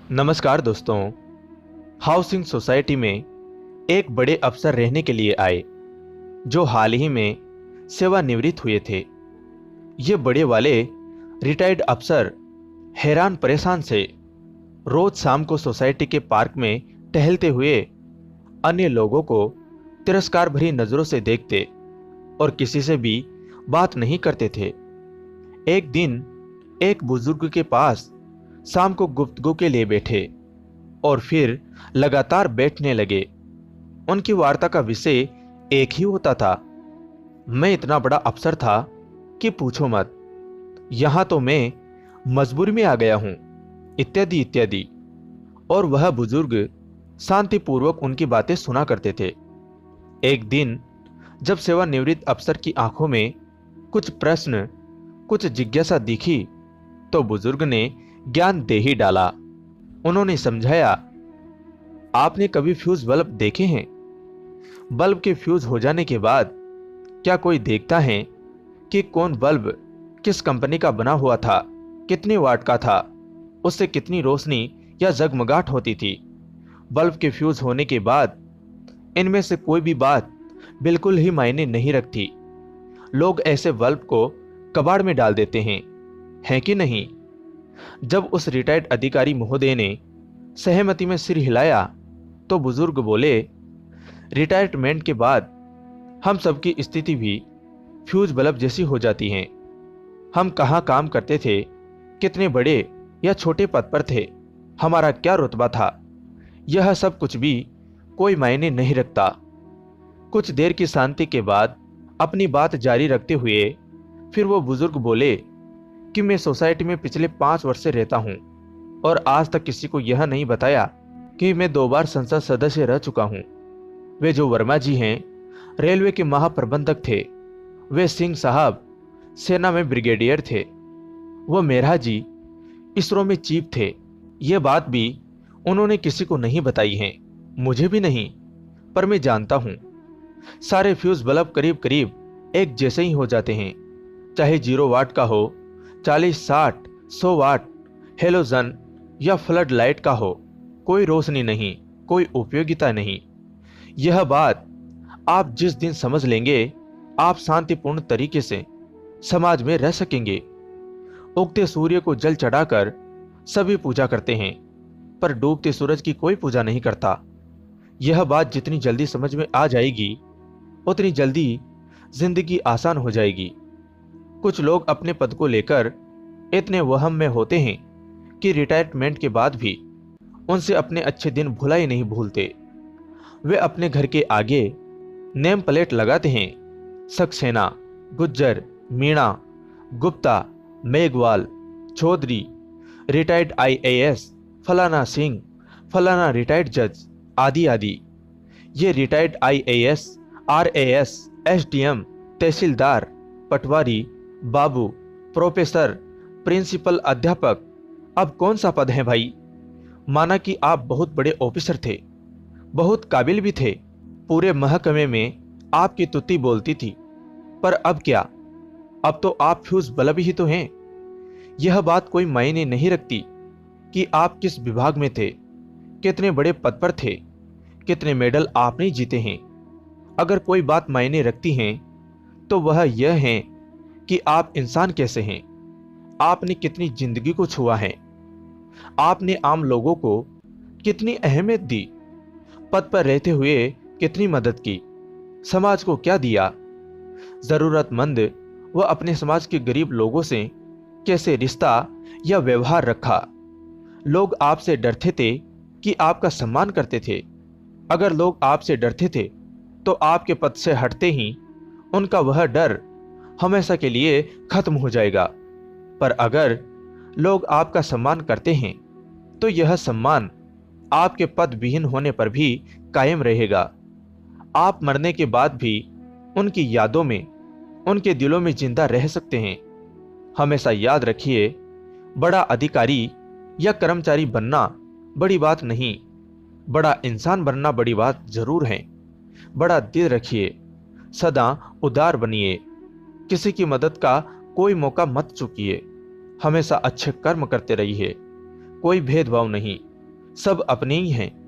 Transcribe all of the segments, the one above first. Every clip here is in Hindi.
नमस्कार दोस्तों। हाउसिंग सोसाइटी में एक बड़े अफसर रहने के लिए आए जो हाल ही में सेवानिवृत्त हुए थे। ये बड़े वाले रिटायर्ड अफसर हैरान परेशान से रोज शाम को सोसाइटी के पार्क में टहलते हुए अन्य लोगों को तिरस्कार भरी नजरों से देखते और किसी से भी बात नहीं करते थे। एक दिन एक बुजुर्ग के पास शाम को गुफ्तगू के लिए बैठे और फिर लगातार बैठने लगे। उनकी वार्ता का विषय एक ही होता था। मैं इतना बड़ा अफसर था कि पूछो मत, यहां तो मैं मजबूरी में आ गया हूं, इत्यादि इत्यादि। और वह बुजुर्ग शांतिपूर्वक उनकी बातें सुना करते थे। एक दिन जब सेवानिवृत्त अफसर की आंखों में कुछ प्रश्न, कुछ जिज्ञासा दिखी तो बुजुर्ग ने ज्ञान दे ही डाला। उन्होंने समझाया, आपने कभी फ्यूज बल्ब देखे हैं? बल्ब के फ्यूज हो जाने के बाद क्या कोई देखता है कि कौन बल्ब किस कंपनी का बना हुआ था, कितने वाट का था, उससे कितनी रोशनी या जगमगाहट होती थी? बल्ब के फ्यूज होने के बाद इनमें से कोई भी बात बिल्कुल ही मायने नहीं रखती। लोग ऐसे बल्ब को कबाड़ में डाल देते हैं, है कि नहीं? जब उस रिटायर्ड अधिकारी महोदय ने सहमति में सिर हिलाया तो बुजुर्ग बोले, रिटायरमेंट के बाद हम सबकी स्थिति भी फ्यूज बल्ब जैसी हो जाती है। हम कहाँ काम करते थे, कितने बड़े या छोटे पद पर थे, हमारा क्या रुतबा था, यह सब कुछ भी कोई मायने नहीं रखता। कुछ देर की शांति के बाद अपनी बात जारी रखते हुए फिर वो बुजुर्ग बोले कि मैं सोसाइटी में पिछले 5 वर्ष से रहता हूं और आज तक किसी को यह नहीं बताया कि मैं 2 बार संसद सदस्य रह चुका हूं। वे जो वर्मा जी हैं, रेलवे के महाप्रबंधक थे। वे सिंह साहब सेना में ब्रिगेडियर थे। वो मेहरा जी इसरो में चीफ थे। ये बात भी उन्होंने किसी को नहीं बताई है, मुझे भी नहीं, पर मैं जानता हूं सारे फ्यूज बल्ब करीब करीब एक जैसे ही हो जाते हैं, चाहे 0 वाट का हो, 40, 60, 100 वाट, हेलोजन या फ्लड लाइट का हो, कोई रोशनी नहीं, कोई उपयोगिता नहीं। यह बात आप जिस दिन समझ लेंगे, आप शांतिपूर्ण तरीके से समाज में रह सकेंगे। उगते सूर्य को जल चढ़ाकर सभी पूजा करते हैं, पर डूबते सूरज की कोई पूजा नहीं करता। यह बात जितनी जल्दी समझ में आ जाएगी उतनी जल्दी जिंदगी आसान हो जाएगी। कुछ लोग अपने पद को लेकर इतने वहम में होते हैं कि रिटायरमेंट के बाद भी उनसे अपने अच्छे दिन भुला ही नहीं भूलते। वे अपने घर के आगे नेम प्लेट लगाते हैं, सक्सेना, गुज्जर, मीणा, गुप्ता, मेघवाल, चौधरी, रिटायर्ड आईएएस, फलाना सिंह, फलाना रिटायर्ड जज, आदि आदि। ये रिटायर्ड आईएएस, आरएएस, एसडीएम, तहसीलदार, पटवारी, बाबू, प्रोफेसर, प्रिंसिपल, अध्यापक, अब कौन सा पद है भाई? माना कि आप बहुत बड़े ऑफिसर थे, बहुत काबिल भी थे, पूरे महकमे में आपकी तुत्ती बोलती थी, पर अब क्या? अब तो आप फ्यूज बल्ब ही तो हैं। यह बात कोई मायने नहीं रखती कि आप किस विभाग में थे, कितने बड़े पद पर थे, कितने मेडल आपने जीते हैं। अगर कोई बात मायने रखती है तो वह यह है कि आप इंसान कैसे हैं, आपने कितनी जिंदगी को छुआ है, आपने आम लोगों को कितनी अहमियत दी, पद पर रहते हुए कितनी मदद की, समाज को क्या दिया, जरूरतमंद व अपने समाज के गरीब लोगों से कैसे रिश्ता या व्यवहार रखा। लोग आपसे डरते थे कि आपका सम्मान करते थे। अगर लोग आपसे डरते थे तो आपके पद से हटते ही उनका वह डर हमेशा के लिए खत्म हो जाएगा। पर अगर लोग आपका सम्मान करते हैं तो यह सम्मान आपके पद विहीन होने पर भी कायम रहेगा। आप मरने के बाद भी उनकी यादों में, उनके दिलों में जिंदा रह सकते हैं। हमेशा याद रखिए, बड़ा अधिकारी या कर्मचारी बनना बड़ी बात नहीं, बड़ा इंसान बनना बड़ी बात जरूर है। बड़ा दिल रखिए, सदा उदार बनिए, किसी की मदद का कोई मौका मत चूकिए, हमेशा अच्छे कर्म करते रहिए, कोई भेदभाव नहीं, सब अपने ही हैं।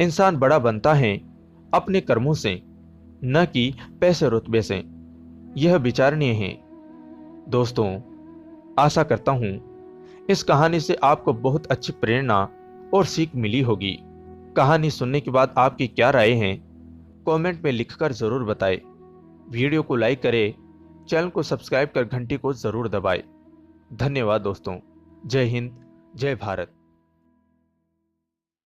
इंसान बड़ा बनता है अपने कर्मों से, न कि पैसे रुतबे से। यह विचारणीय है। दोस्तों, आशा करता हूं इस कहानी से आपको बहुत अच्छी प्रेरणा और सीख मिली होगी। कहानी सुनने के बाद आपकी क्या राय है, कमेंट में लिखकर जरूर बताएं। वीडियो को लाइक करें, चैनल को सब्सक्राइब कर घंटी को जरूर दबाएं। धन्यवाद दोस्तों। जय हिंद, जय भारत।